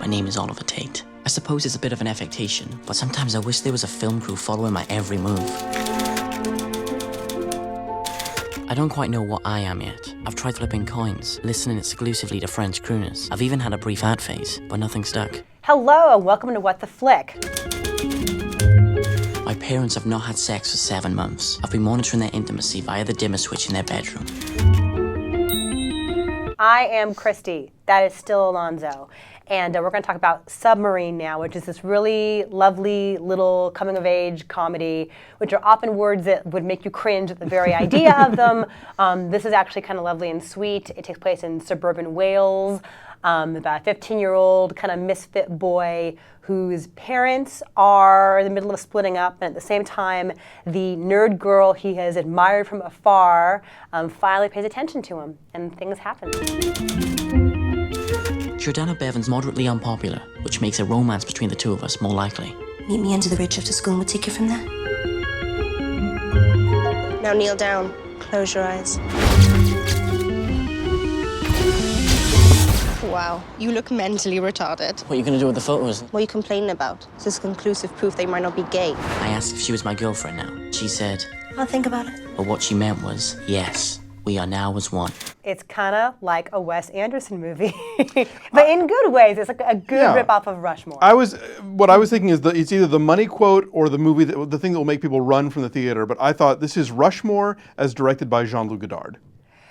name is Oliver Tate. I suppose it's a bit of an affectation, but sometimes I wish there was a film crew following my every move. I don't quite know what I am yet. I've tried flipping coins, listening exclusively to French crooners. I've even had a brief ad phase, but nothing stuck. Hello and welcome to What the Flick. My parents have not had sex for 7 months. I've been monitoring their intimacy via the dimmer switch in their bedroom. I am Christy. That is still Alonso. And we're going to talk about Submarine now, which is this really lovely little coming-of-age comedy, which are often words that would make you cringe at the very idea of them. This is actually kind of lovely and sweet. It takes place in suburban Wales, about a 15-year-old kind of misfit boy whose parents are in the middle of splitting up, and at the same time, the nerd girl he has admired from afar finally pays attention to him, and things happen. Jordana Bevan's moderately unpopular, which makes a romance between the two of us more likely. Meet me under the bridge after school and we'll take it from there. Now kneel down. Close your eyes. Wow, you look mentally retarded. What are you going to do with the photos? What are you complaining about? This is conclusive proof they might not be gay. I asked if she was my girlfriend now. She said, I'll think about it. but what she meant was, yes, we are now as one. It's kind of like a Wes Anderson movie, but in good ways. It's like a good rip-off of Rushmore. What I was thinking is that it's either the money quote or the movie, the thing that will make people run from the theater, but I thought this is Rushmore as directed by Jean-Luc Godard.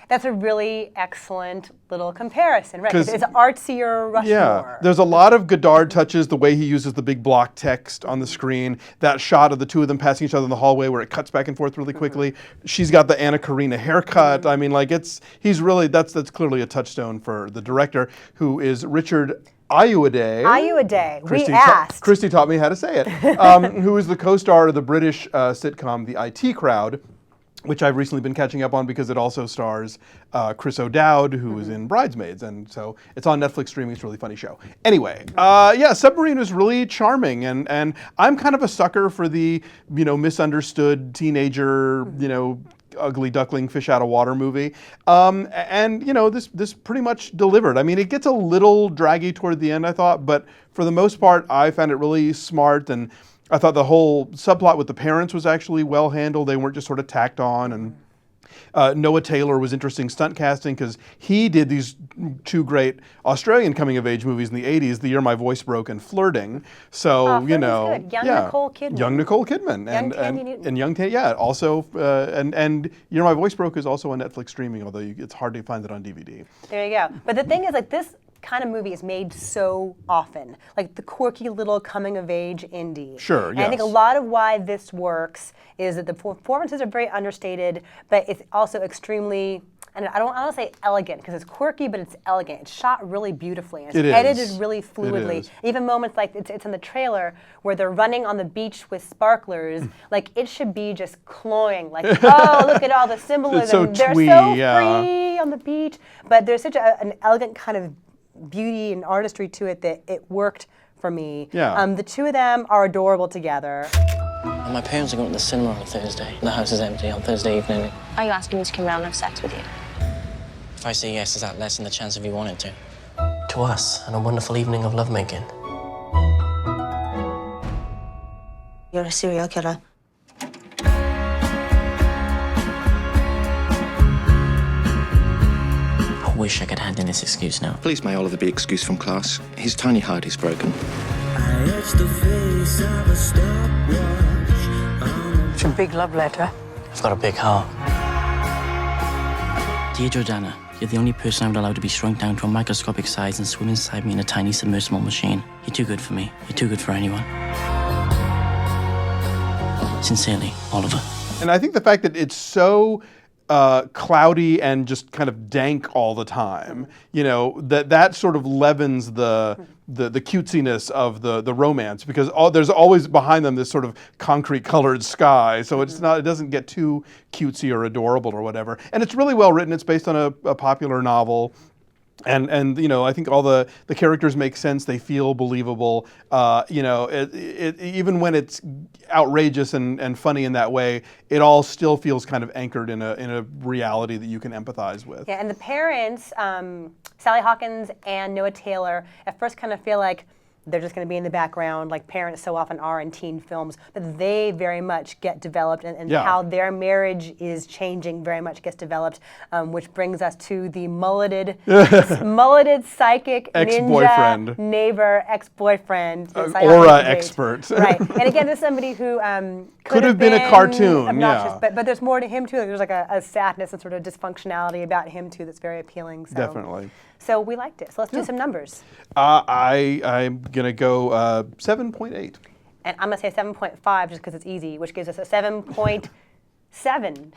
That's a really excellent little comparison, right? It's artsier Rushmore. Yeah, there's a lot of Godard touches, the way he uses the big block text on the screen, that shot of the two of them passing each other in the hallway where it cuts back and forth really quickly. She's got the Anna Karina haircut. I mean, like that's clearly a touchstone for the director, who is Richard Ayoade. Ayoade. We asked. Christy taught me how to say it. Who is the co-star of the British sitcom The IT Crowd, which I've recently been catching up on because it also stars Chris O'Dowd, who is in Bridesmaids, and so it's on Netflix streaming. It's a really funny show. Anyway, Submarine was really charming, and I'm kind of a sucker for the misunderstood teenager, ugly duckling fish out of water movie, and this pretty much delivered. I mean, it gets a little draggy toward the end, I thought, but for the most part, I found it really smart, and I thought the whole subplot with the parents was actually well handled. They weren't just sort of tacked on. And Noah Taylor was interesting stunt casting because he did these two great Australian coming-of-age movies in the 80s, The Year My Voice Broke and Flirting. So, good. Nicole Kidman. Young Nicole Kidman. Young Tandy Newton. And young Tandy, also, and Year My Voice Broke is also on Netflix streaming, although it's hard to find it on DVD. There you go. But the thing is, like, this kind of movie is made so often, like the quirky little coming-of-age indie. Sure, and yes. I think a lot of why this works is that the performances are very understated, but it's also extremely, and I don't want to say elegant, because it's quirky, but it's elegant. It's shot really beautifully, and it's edited really fluidly. Even moments like it's in the trailer where they're running on the beach with sparklers, like it should be just cloying, like, oh, look at all the symbolism. It's so they're twee, so free on the beach, but there's such an elegant kind of beauty and artistry to it that it worked for me. Yeah. The two of them are adorable together. And my parents are going to the cinema on Thursday. The house is empty on Thursday evening. Are you asking me to come round and have sex with you? If I say yes, is that less than the chance if you wanted to? To us, and a wonderful evening of lovemaking. You're a serial killer. I wish I could hand in this excuse now. Please may Oliver be excused from class. His tiny heart is broken. It's a big love letter. I've got a big heart. Dear Jordana, you're the only person I would allow to be shrunk down to a microscopic size and swim inside me in a tiny submersible machine. You're too good for me. You're too good for anyone. Sincerely, Oliver. And I think the fact that it's so cloudy and just kind of dank all the time, that sort of leavens the cutesiness of the romance, because there's always behind them this sort of concrete colored sky, so it doesn't get too cutesy or adorable or whatever. And it's really well written. It's based on a popular novel. And you know, I think all the characters make sense. They feel believable. You know, even when it's outrageous and funny in that way, it all still feels kind of anchored in a reality that you can empathize with. Yeah, and the parents, Sally Hawkins and Noah Taylor, at first kind of feel like they're just going to be in the background, like parents so often are in teen films, but they very much get developed, and how their marriage is changing very much gets developed, which brings us to the mulleted psychic Ex-boyfriend. ninja neighbor ex-boyfriend. Aura expert. Right, and again, this is somebody who could have been a cartoon, obnoxious, but there's more to him too. There's like a sadness and sort of dysfunctionality about him too that's very appealing. So. Definitely. So we liked it. So let's do some numbers. I'm gonna go 7.8. And I'm gonna say 7.5 just because it's easy, which gives us a 7.7.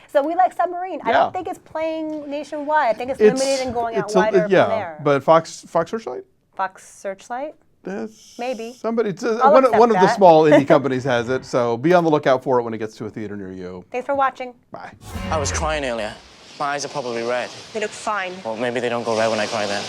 So we like Submarine. I don't think it's playing nationwide. I think it's limited and going out wider from there. But Fox Searchlight? Fox Searchlight? Maybe. Somebody, I'll one of the that. small indie companies has it, so be on the lookout for it when it gets to a theater near you. Thanks for watching. Bye. I was crying earlier. My eyes are probably red. They look fine. Well, maybe they don't go red when I cry then.